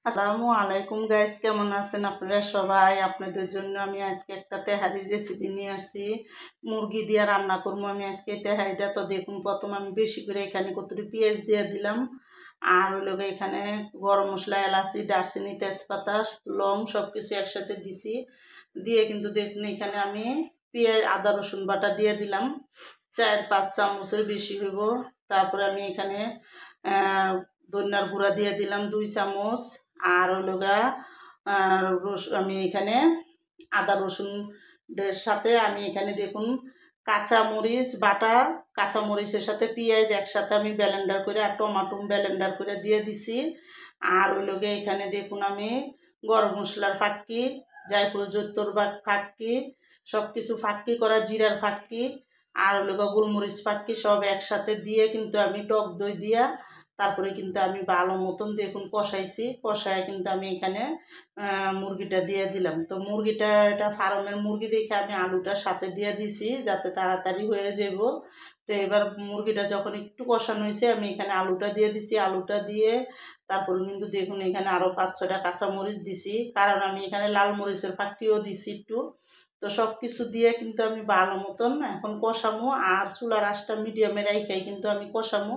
আসসালামু আলাইকুম গাইস, কেমন আছেন আপনারা সবাই? আপনাদের জন্য আমি আজকে একটা তেহারির রেসিপি নিয়ে আসছি। মুরগি দিয়ে রান্না করবো আমি আজকে তেহারিটা। তো দেখুন, প্রথম আমি বেশি করে এখানে কতটুকু পেঁয়াজ দিয়ে দিলাম, আর হলো এখানে গরম মশলা, এলাচি, দারচিনি, তেজপাতা, লং সব কিছু একসাথে দিছি। দিয়ে কিন্তু দেখুন এখানে আমি পেঁয়াজ, আদা, রসুন বাটা দিয়ে দিলাম 4-5 চামচের বেশি হইব। তারপরে আমি এখানে ধনিয়ার গুঁড়া দিয়ে দিলাম 2 চামচ। আর হলো আমি এখানে আদা রসুনের সাথে আমি এখানে দেখুন কাঁচা মরিচ বাটা, কাঁচা মরিচের সাথে পেঁয়াজ একসাথে আমি ব্লেন্ডার করে আর টমাটো ব্লেন্ডার করে দিয়ে দিছি। আর হলো এখানে দেখুন আমি গরম মশলার ফাঁকি, জায়ফল জৈত্রর ফাঁকি, সব কিছু ফাঁকি করা, জিরার ফাঁকি, আর হলো গোলমরিচ ফাঁকি সব একসাথে দিয়ে কিন্তু আমি টক দই দিয়া তারপরে কিন্তু আমি ভালো মতন দেখুন কষাইছি। কষায় কিন্তু আমি এখানে মুরগিটা দিয়ে দিলাম। তো মুরগিটা, এটা ফার্মের মুরগি দেখে আমি আলুটা সাথে দিয়ে দিছি যাতে তাড়াতাড়ি হয়ে যাব। তো এবার মুরগিটা যখন একটু কষানো হয়েছে আমি এখানে আলুটা দিয়ে দিছি। আলুটা দিয়ে তারপরে কিন্তু দেখুন এখানে আরও 5-6টা কাঁচামরিচ দিছি, কারণ আমি এখানে লাল মরিচের ফাঁকিও দিছি একটু। তো সব কিছু দিয়ে কিন্তু আমি ভালো মতন এখন কষামো, আর চুলার আঁচটা মিডিয়ামে রাখাই কিন্তু আমি কষামো।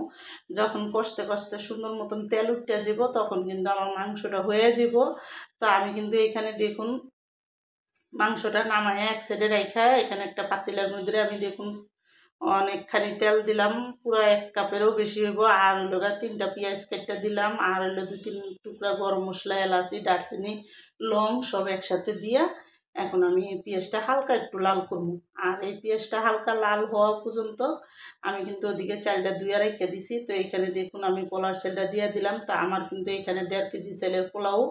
যখন কষতে কষতে সুন্দর মতন তেল উঠতে যাব তখন কিন্তু আমার মাংসটা হয়ে যাব। তো আমি কিন্তু এখানে দেখুন মাংসটা নামায় এক সাইডে রাখা এখানে একটা পাতিলার মধ্যে আমি দেখুন অনেকখানি তেল দিলাম, পুরো 1 কাপেরও বেশি হইব। আর হইল 3টা পেঁয়াজ কেটে দিলাম, আর হইলো 2-3 টুকরা গরম মশলা, এলাচি, দারচিনি, লং সব একসাথে দিয়া এখন আমি এই পেঁয়াজটা হালকা একটু লাল করব। আর এই পেঁয়াজটা হালকা লাল হওয়া পর্যন্ত আমি কিন্তু ওদিকে চালটা ধুয়ে রেখে দিছি। তো এখানে দেখুন আমি পোলার চালটা দিয়ে দিলাম। তো আমার কিন্তু এখানে 1.5 কেজি চালের পোলাও,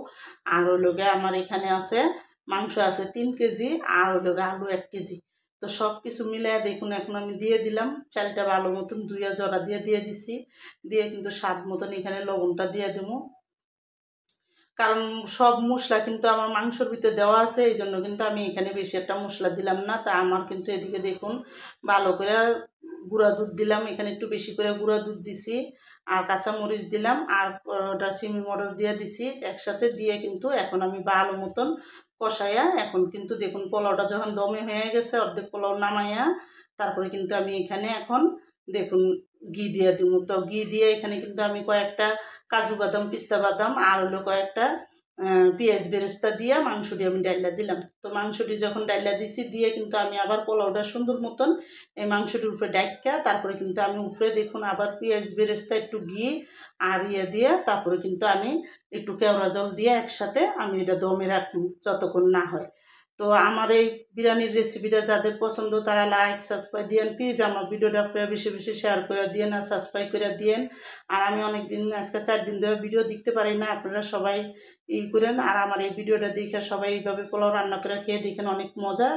আর হইল আমার এখানে আছে মাংস আছে 3 কেজি, আর হইল আলু 1 কেজি। তো সব কিছু মিলে দেখুন এখন আমি দিয়ে দিলাম চালটা ভালো মতন ধুইয়া জরা দিয়ে দিছি। দিয়ে কিন্তু স্বাদ মতন এখানে লবণটা দিয়ে দেবো, কারণ সব মশলা কিন্তু আমার মাংসর ভিতরে দেওয়া আছে, এই জন্য কিন্তু আমি এখানে বেশি একটা মশলা দিলাম না। তা আমার কিন্তু এদিকে দেখুন ভালো করে গুঁড়া দুধ দিলাম, এখানে একটু বেশি করে গুঁড়া দুধ দিছি, আর কাঁচা মরিচ দিলাম, আর ওটা সিমি মটর দিয়ে দিছি একসাথে। দিয়ে কিন্তু এখন আমি ভালো মতন কষাইয়া এখন কিন্তু দেখুন পোলাওটা যখন দমে হয়ে গেছে, অর্ধেক পোলাও নামাইয়া তারপরে কিন্তু আমি এখানে এখন দেখুন ঘি দিয়ে দিব। তো ঘি দিয়ে এখানে কিন্তু আমি কয়েকটা কাজু বাদাম, পিস্তা বাদাম, আর হলো কয়েকটা পেঁয়াজ বেরেস্তা দিয়ে মাংসটি আমি ডাইলা দিলাম। তো মাংসটি যখন ডাইলা দিছি দিয়ে কিন্তু আমি আবার পোলাওটা সুন্দর মতন এই মাংসটির উপরে ডাইকা তারপরে কিন্তু আমি উপরে দেখুন আবার পেঁয়াজ বেরেস্তা, একটু ঘি আর দিয়ে তারপরে কিন্তু আমি একটু কেওড়া জল দিয়ে একসাথে আমি এটা দমে রাখি যতক্ষণ না হয়। তো আমার এই বিরিয়ানির রেসিপিটা যাদের পছন্দ তারা লাইক সাবস্ক্রাইব দিয়েন প্লিজ। আমার ভিডিওটা আপনারা বেশি বেশি শেয়ার করে দিয়েন আর সাবস্ক্রাইব করে দিয়েন। আর আমি অনেক দিন আজকে 4 দিন ধরে ভিডিও দেখতে পারি না, আপনারা সবাই করেন। আর আমার এই ভিডিওটা দেখে সবাই এইভাবে পোলাও রান্না করে খেয়ে দেখেন, অনেক মজা।